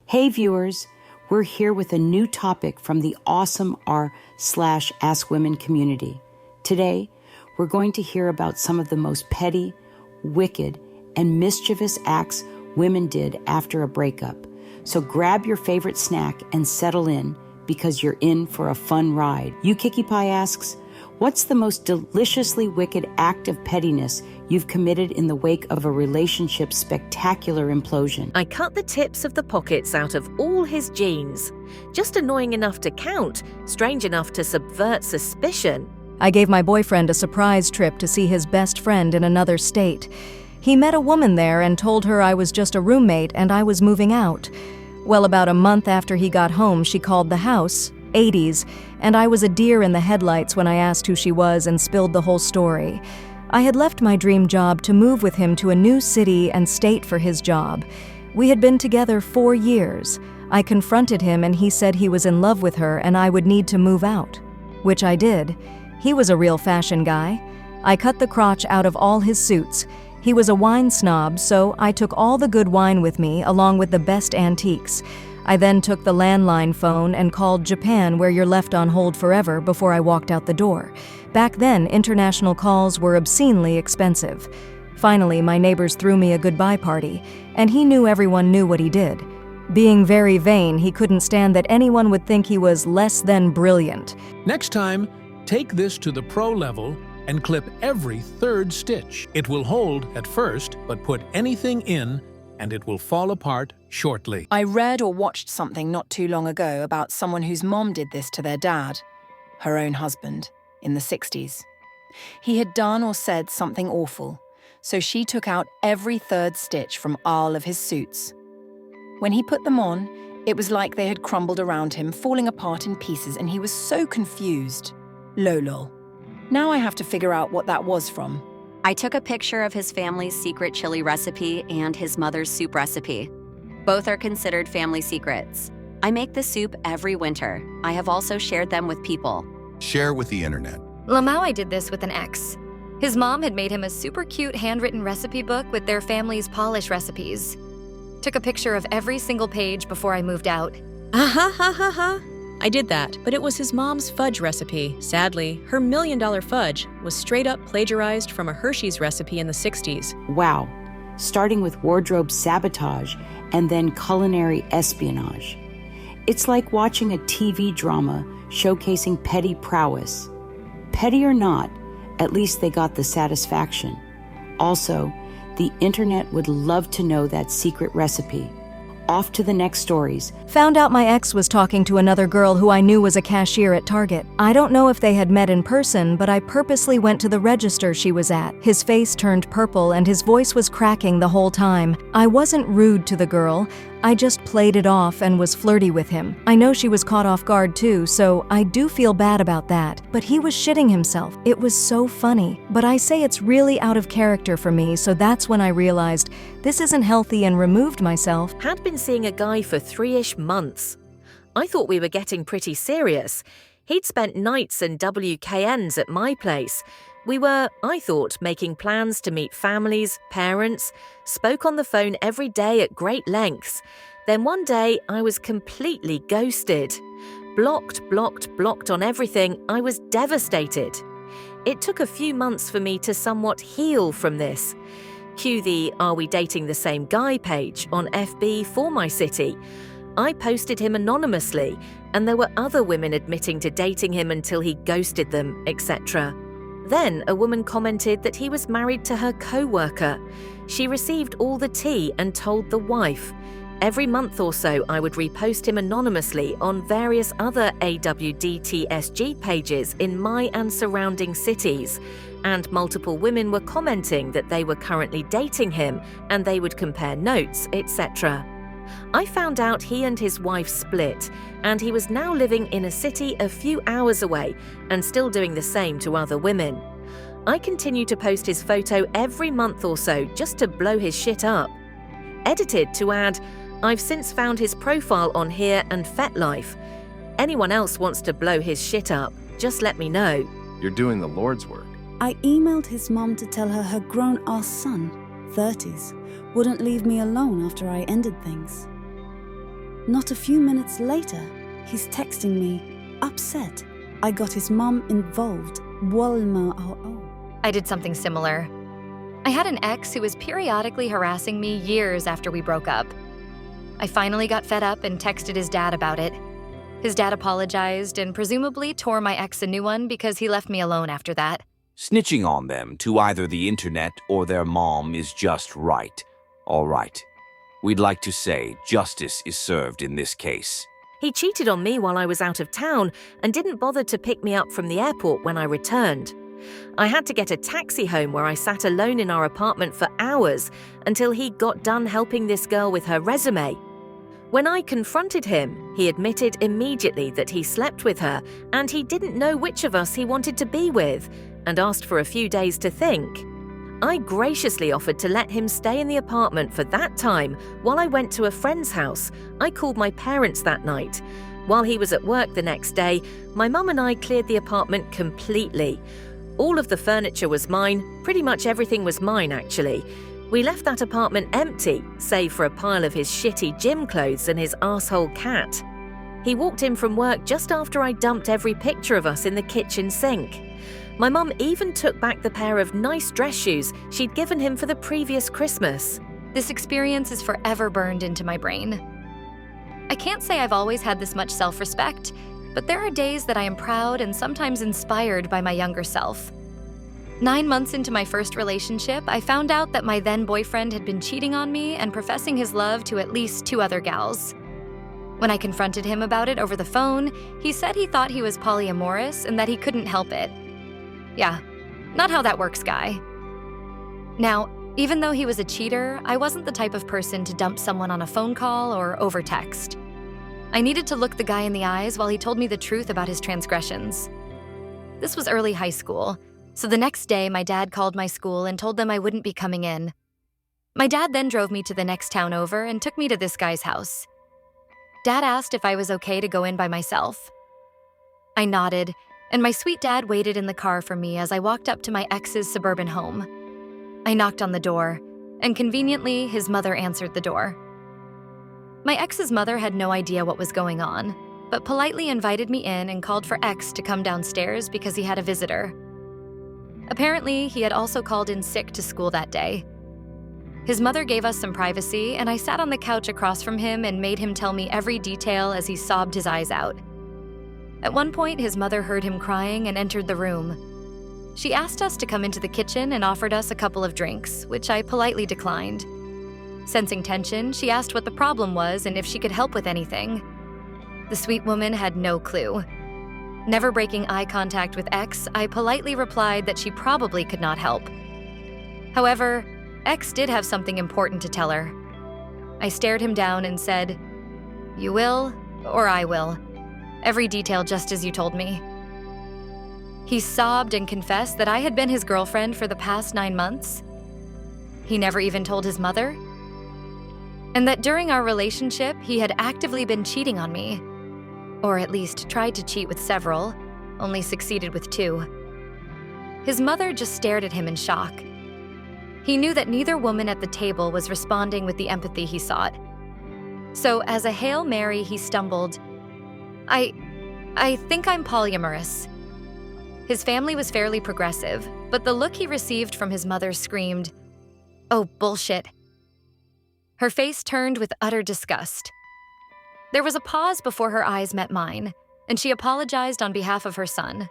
Hey viewers, we're here with a new topic from the awesome r/AskWomen community. Today, we're going to hear about some of the most petty, wicked, and mischievous acts women did after a breakup. So grab your favorite snack and settle in, because you're in for a fun ride. You Kiki Pie asks, what's the most deliciously wicked act of pettiness you've committed in the wake of a relationship's spectacular implosion? I cut the tips of the pockets out of all his jeans. Just annoying enough to count, strange enough to subvert suspicion. I gave my boyfriend a surprise trip to see his best friend in another state. He met a woman there and told her I was just a roommate and I was moving out. Well, about a month after he got home, she called the house, 80s, and I was a deer in the headlights when I asked who she was and spilled the whole story. I had left my dream job to move with him to a new city and state for his job. We had been together 4 years. I confronted him and he said he was in love with her and I would need to move out, which I did. He was a real fashion guy. I cut the crotch out of all his suits. He was a wine snob, so I took all the good wine with me, along with the best antiques. I then took the landline phone and called Japan, where you're left on hold forever, before I walked out the door. Back then, international calls were obscenely expensive. Finally, my neighbors threw me a goodbye party, and he knew everyone knew what he did. Being very vain, he couldn't stand that anyone would think he was less than brilliant. Next time, take this to the pro level and clip every third stitch. It will hold at first, but put anything in and it will fall apart shortly. I read or watched something not too long ago about someone whose mom did this to their dad, her own husband, in the 60s. He had done or said something awful, so she took out every third stitch from all of his suits. When he put them on, it was like they had crumbled around him, falling apart in pieces, and he was so confused. Lol. Now I have to figure out what that was from. I took a picture of his family's secret chili recipe and his mother's soup recipe. Both are considered family secrets. I make the soup every winter. I have also shared them with people. Share with the internet. Lamaui did this with an ex. His mom had made him a super cute handwritten recipe book with their family's polish recipes. Took a picture of every single page before I moved out. I did that, but it was his mom's fudge recipe. Sadly, her $1 million fudge was straight up plagiarized from a Hershey's recipe in the 60s. Wow, starting with wardrobe sabotage and then culinary espionage. It's like watching a TV drama showcasing petty prowess. Petty or not, at least they got the satisfaction. Also, the internet would love to know that secret recipe. Off to the next stories. Found out my ex was talking to another girl who I knew was a cashier at Target. I don't know if they had met in person, but I purposely went to the register she was at. His face turned purple and his voice was cracking the whole time. I wasn't rude to the girl. I just played it off and was flirty with him. I know she was caught off guard too, so I do feel bad about that. But he was shitting himself. It was so funny. But I say it's really out of character for me, so that's when I realized this isn't healthy and removed myself. Had been seeing a guy for 3-ish months. I thought we were getting pretty serious. He'd spent nights and WKNs at my place. We were, I thought, making plans to meet families, parents, spoke on the phone every day at great lengths. Then one day, I was completely ghosted. Blocked on everything. I was devastated. It took a few months for me to somewhat heal from this. Cue the Are We Dating the Same Guy page on FB for my city. I posted him anonymously, and there were other women admitting to dating him until he ghosted them, etc. Then a woman commented that he was married to her co-worker. She received all the tea and told the wife. Every month or so, I would repost him anonymously on various other AWDTSG pages in my and surrounding cities, and multiple women were commenting that they were currently dating him and they would compare notes, etc. I found out he and his wife split, and he was now living in a city a few hours away and still doing the same to other women. I continue to post his photo every month or so just to blow his shit up. Edited to add, I've since found his profile on here and FetLife. Anyone else wants to blow his shit up, just let me know. You're doing the Lord's work. I emailed his mom to tell her grown-ass son, 30s, wouldn't leave me alone after I ended things. Not a few minutes later, he's texting me, upset. I got his mom involved. I did something similar. I had an ex who was periodically harassing me years after we broke up. I finally got fed up and texted his dad about it. His dad apologized and presumably tore my ex a new one because he left me alone after that. Snitching on them to either the internet or their mom is just right. All right. We'd like to say justice is served in this case. He cheated on me while I was out of town and didn't bother to pick me up from the airport when I returned. I had to get a taxi home where I sat alone in our apartment for hours until he got done helping this girl with her resume. When I confronted him, he admitted immediately that he slept with her and he didn't know which of us he wanted to be with and asked for a few days to think. I graciously offered to let him stay in the apartment for that time while I went to a friend's house. I called my parents that night. While he was at work the next day, my mum and I cleared the apartment completely. All of the furniture was mine, pretty much everything was mine actually. We left that apartment empty, save for a pile of his shitty gym clothes and his asshole cat. He walked in from work just after I dumped every picture of us in the kitchen sink. My mum even took back the pair of nice dress shoes she'd given him for the previous Christmas. This experience is forever burned into my brain. I can't say I've always had this much self-respect, but there are days that I am proud and sometimes inspired by my younger self. 9 months into my first relationship, I found out that my then-boyfriend had been cheating on me and professing his love to at least 2 other gals. When I confronted him about it over the phone, he said he thought he was polyamorous and that he couldn't help it. Yeah, not how that works, guy. Now, even though he was a cheater, I wasn't the type of person to dump someone on a phone call or over text. I needed to look the guy in the eyes while he told me the truth about his transgressions. This was early high school, so the next day my dad called my school and told them I wouldn't be coming in. My dad then drove me to the next town over and took me to this guy's house. Dad asked if I was okay to go in by myself. I nodded, and my sweet dad waited in the car for me as I walked up to my ex's suburban home. I knocked on the door, and conveniently, his mother answered the door. My ex's mother had no idea what was going on, but politely invited me in and called for X to come downstairs because he had a visitor. Apparently, he had also called in sick to school that day. His mother gave us some privacy, and I sat on the couch across from him and made him tell me every detail as he sobbed his eyes out. At one point, his mother heard him crying and entered the room. She asked us to come into the kitchen and offered us a couple of drinks, which I politely declined. Sensing tension, she asked what the problem was and if she could help with anything. The sweet woman had no clue. Never breaking eye contact with X, I politely replied that she probably could not help. However, X did have something important to tell her. I stared him down and said, "You will, or I will. Every detail just as you told me." He sobbed and confessed that I had been his girlfriend for the past 9 months. He never even told his mother. And that during our relationship, he had actively been cheating on me. Or at least tried to cheat with several, only succeeded with 2. His mother just stared at him in shock. He knew that neither woman at the table was responding with the empathy he sought. So as a Hail Mary, he stumbled, I think I'm polyamorous." His family was fairly progressive, but the look he received from his mother screamed, "Oh, bullshit." Her face turned with utter disgust. There was a pause before her eyes met mine, and she apologized on behalf of her son.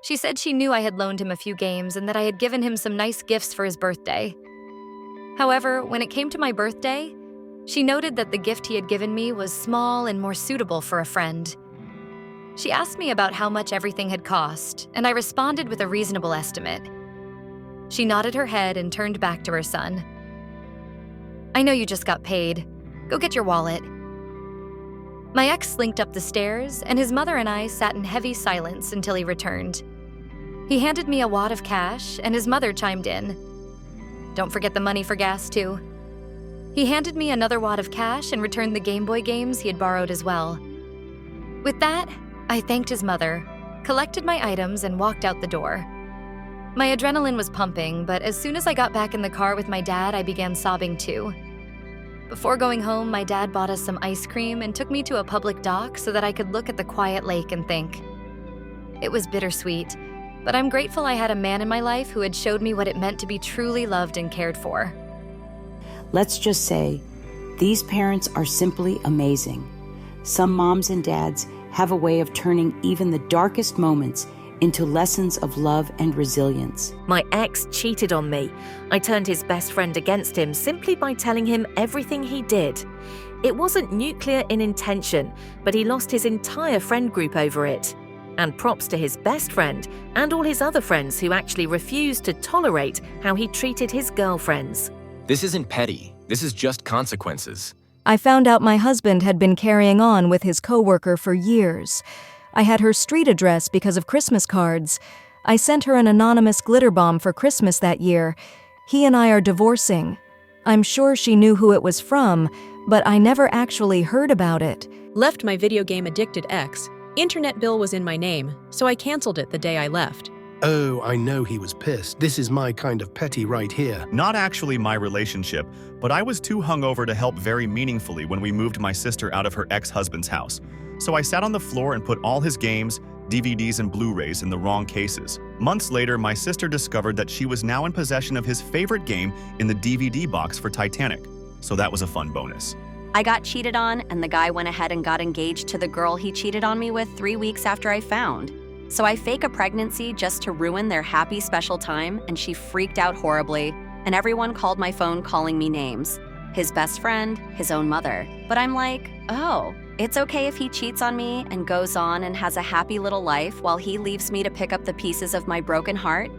She said she knew I had loaned him a few games and that I had given him some nice gifts for his birthday. However, when it came to my birthday, she noted that the gift he had given me was small and more suitable for a friend. She asked me about how much everything had cost, and I responded with a reasonable estimate. She nodded her head and turned back to her son. "I know you just got paid. Go get your wallet." My ex slinked up the stairs, and his mother and I sat in heavy silence until he returned. He handed me a wad of cash, and his mother chimed in. "Don't forget the money for gas, too." He handed me another wad of cash and returned the Game Boy games he had borrowed as well. With that, I thanked his mother, collected my items, and walked out the door. My adrenaline was pumping, but as soon as I got back in the car with my dad, I began sobbing too. Before going home, my dad bought us some ice cream and took me to a public dock so that I could look at the quiet lake and think. It was bittersweet, but I'm grateful I had a man in my life who had showed me what it meant to be truly loved and cared for. Let's just say, these parents are simply amazing. Some moms and dads have a way of turning even the darkest moments into lessons of love and resilience. My ex cheated on me. I turned his best friend against him simply by telling him everything he did. It wasn't nuclear in intention, but he lost his entire friend group over it. And props to his best friend and all his other friends who actually refused to tolerate how he treated his girlfriends. This isn't petty. This is just consequences. I found out my husband had been carrying on with his coworker for years. I had her street address because of Christmas cards. I sent her an anonymous glitter bomb for Christmas that year. He and I are divorcing. I'm sure she knew who it was from, but I never actually heard about it. Left my video game addicted ex. Internet bill was in my name, so I canceled it the day I left. Oh, I know he was pissed. This is my kind of petty right here. Not actually my relationship, but I was too hungover to help very meaningfully when we moved my sister out of her ex-husband's house. So I sat on the floor and put all his games, DVDs, and Blu-rays in the wrong cases. Months later, my sister discovered that she was now in possession of his favorite game in the DVD box for Titanic. So that was a fun bonus. I got cheated on, and the guy went ahead and got engaged to the girl he cheated on me with 3 weeks after I found. So I fake a pregnancy just to ruin their happy special time, and she freaked out horribly, and everyone called my phone calling me names. His best friend, his own mother. But I'm like, oh, it's okay if he cheats on me and goes on and has a happy little life while he leaves me to pick up the pieces of my broken heart?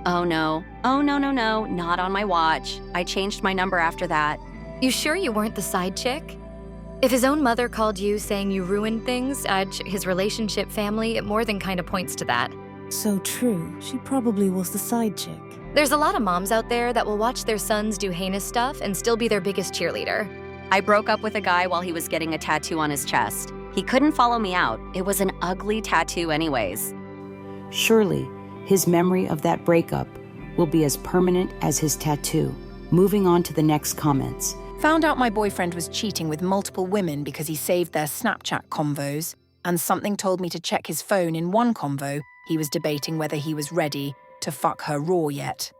Oh no, not on my watch. I changed my number after that. You sure you weren't the side chick? If his own mother called you saying you ruined things at his relationship family, it more than kind of points to that. So true. She probably was the side chick. There's a lot of moms out there that will watch their sons do heinous stuff and still be their biggest cheerleader. I broke up with a guy while he was getting a tattoo on his chest. He couldn't follow me out. It was an ugly tattoo anyways. Surely, his memory of that breakup will be as permanent as his tattoo. Moving on to the next comments. Found out my boyfriend was cheating with multiple women because he saved their Snapchat convos, and something told me to check his phone. In one convo, he was debating whether he was ready to fuck her raw yet.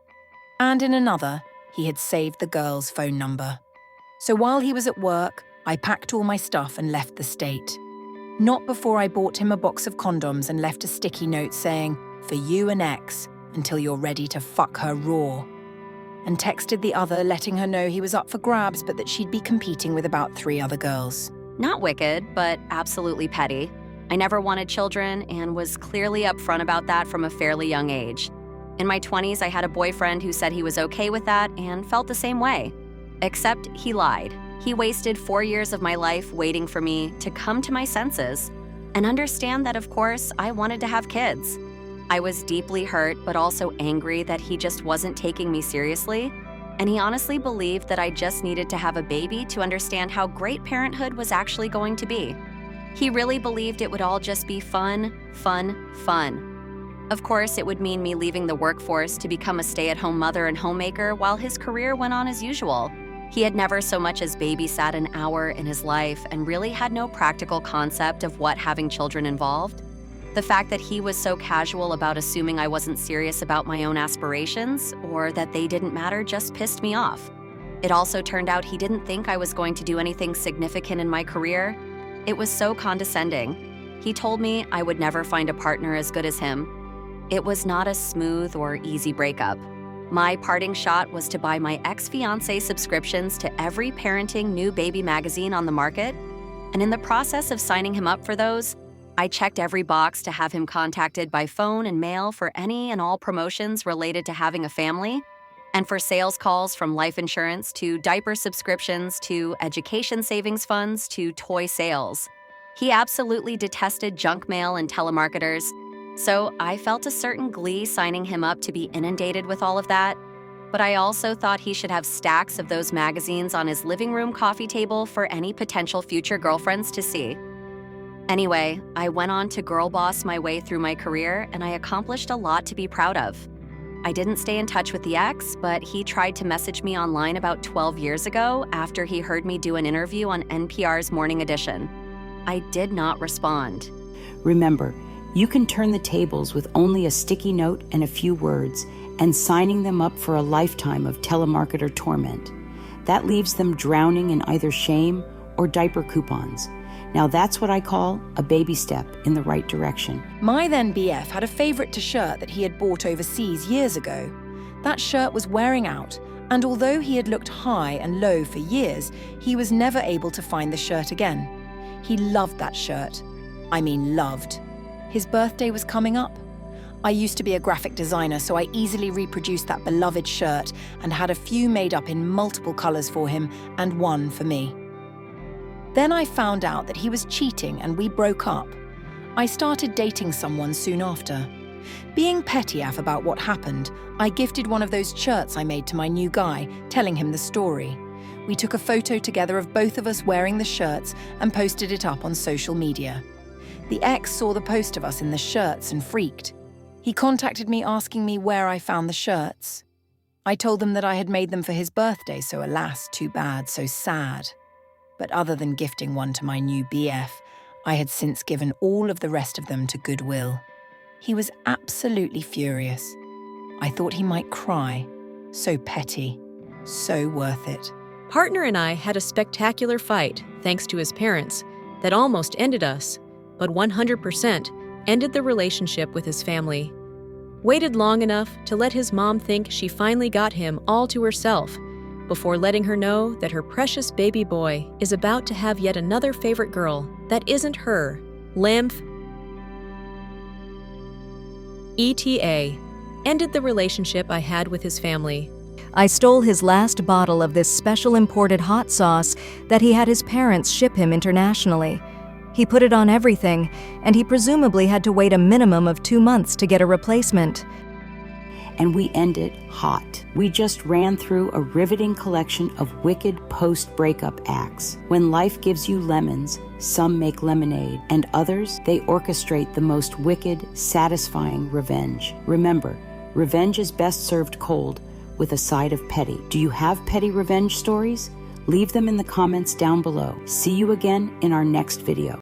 And in another, he had saved the girl's phone number. So while he was at work, I packed all my stuff and left the state. Not before I bought him a box of condoms and left a sticky note saying, "For you and X, until you're ready to fuck her raw." And texted the other letting her know he was up for grabs but that she'd be competing with about 3 other girls. Not wicked, but absolutely petty. I never wanted children and was clearly upfront about that from a fairly young age. In my 20s, I had a boyfriend who said he was okay with that and felt the same way. Except he lied. He wasted 4 years of my life waiting for me to come to my senses and understand that, of course, I wanted to have kids. I was deeply hurt, but also angry that he just wasn't taking me seriously, and he honestly believed that I just needed to have a baby to understand how great parenthood was actually going to be. He really believed it would all just be fun. Of course, it would mean me leaving the workforce to become a stay-at-home mother and homemaker while his career went on as usual. He had never so much as babysat an hour in his life and really had no practical concept of what having children involved. The fact that he was so casual about assuming I wasn't serious about my own aspirations or that they didn't matter just pissed me off. It also turned out he didn't think I was going to do anything significant in my career. It was so condescending. He told me I would never find a partner as good as him. It was not a smooth or easy breakup. My parting shot was to buy my ex-fiancé subscriptions to every parenting new baby magazine on the market, and in the process of signing him up for those, I checked every box to have him contacted by phone and mail for any and all promotions related to having a family, and for sales calls from life insurance to diaper subscriptions to education savings funds to toy sales. He absolutely detested junk mail and telemarketers, so I felt a certain glee signing him up to be inundated with all of that, but I also thought he should have stacks of those magazines on his living room coffee table for any potential future girlfriends to see. Anyway, I went on to girl boss my way through my career, and I accomplished a lot to be proud of. I didn't stay in touch with the ex, but he tried to message me online about 12 years ago after he heard me do an interview on NPR's Morning Edition. I did not respond. Remember, you can turn the tables with only a sticky note and a few words, and signing them up for a lifetime of telemarketer torment. That leaves them drowning in either shame or diaper coupons. Now that's what I call a baby step in the right direction. My then BF had a favorite shirt that he had bought overseas years ago. That shirt was wearing out, and although he had looked high and low for years, he was never able to find the shirt again. He loved that shirt. I mean loved. His birthday was coming up. I used to be a graphic designer, so I easily reproduced that beloved shirt and had a few made up in multiple colors for him and one for me. Then I found out that he was cheating and we broke up. I started dating someone soon after. Being petty af about what happened, I gifted one of those shirts I made to my new guy, telling him the story. We took a photo together of both of us wearing the shirts and posted it up on social media. The ex saw the post of us in the shirts and freaked. He contacted me asking me where I found the shirts. I told them that I had made them for his birthday, so alas, too bad, so sad. But other than gifting one to my new BF, I had since given all of the rest of them to Goodwill. He was absolutely furious. I thought he might cry. So petty, so worth it. Partner and I had a spectacular fight, thanks to his parents, that almost ended us, but 100% ended the relationship with his family. Waited long enough to let his mom think she finally got him all to herself, before letting her know that her precious baby boy is about to have yet another favorite girl that isn't her. Lymph. ETA. Ended the relationship I had with his family. I stole his last bottle of this special imported hot sauce that he had his parents ship him internationally. He put it on everything, and he presumably had to wait a minimum of 2 months to get a replacement. And we ended hot. We just ran through a riveting collection of wicked post-breakup acts. When life gives you lemons, some make lemonade, and others, they orchestrate the most wicked, satisfying revenge. Remember, revenge is best served cold, with a side of petty. Do you have petty revenge stories? Leave them in the comments down below. See you again in our next video.